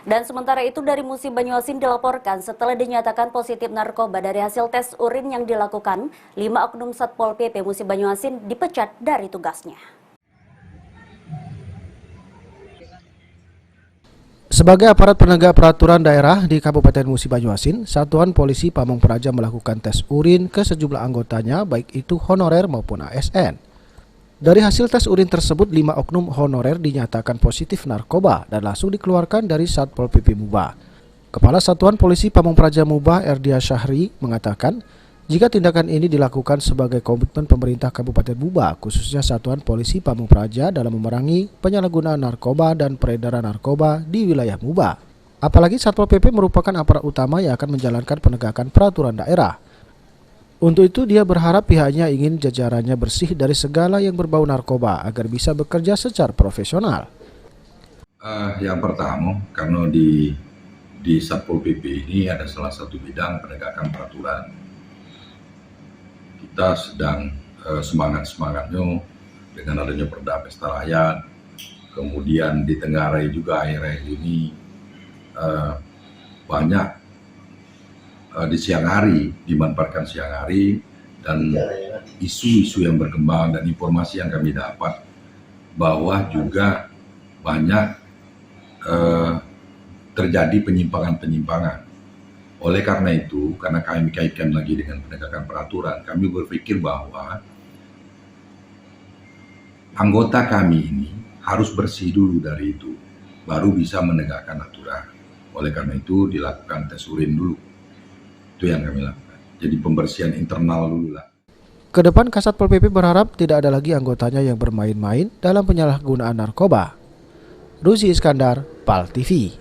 Dan sementara itu dari Musi Banyuasin dilaporkan setelah dinyatakan positif narkoba dari hasil tes urin yang dilakukan, 5 oknum Satpol PP Musi Banyuasin dipecat dari tugasnya. Sebagai aparat penegak peraturan daerah di Kabupaten Musi Banyuasin, Satuan Polisi Pamong Praja melakukan tes urin ke sejumlah anggotanya, baik itu honorer maupun ASN. Dari hasil tes urin tersebut, 5 oknum honorer dinyatakan positif narkoba dan langsung dikeluarkan dari Satpol PP Mubah. Kepala Satuan Polisi Pamong Praja Mubah, Erdia Syahri, mengatakan jika tindakan ini dilakukan sebagai komitmen pemerintah Kabupaten Mubah, khususnya Satuan Polisi Pamong Praja dalam memerangi penyalahgunaan narkoba dan peredaran narkoba di wilayah Mubah. Apalagi Satpol PP merupakan aparat utama yang akan menjalankan penegakan peraturan daerah. Untuk itu dia berharap pihaknya ingin jajarannya bersih dari segala yang berbau narkoba agar bisa bekerja secara profesional. Yang pertama, karena di Satpol PP ini ada salah satu bidang penegakan peraturan. Kita sedang semangat-semangatnya dengan adanya Perda Pesta Rakyat, kemudian di Tenggarai juga akhir-akhir ini banyak di siang hari, dimanfaatkan siang hari, dan isu-isu yang berkembang dan informasi yang kami dapat bahwa juga banyak terjadi penyimpangan-penyimpangan. Oleh karena itu, karena kami kaitkan lagi dengan penegakan peraturan, kami berpikir bahwa anggota kami ini harus bersih dulu dari itu, baru bisa menegakkan aturan. Oleh karena itu, dilakukan tes urin dulu. Itu yang kami lakukan. Jadi pembersihan internal dulu lah. Kedepan Kasatpol PP berharap tidak ada lagi anggotanya yang bermain-main dalam penyalahgunaan narkoba. Ruzi Iskandar, PAL TV.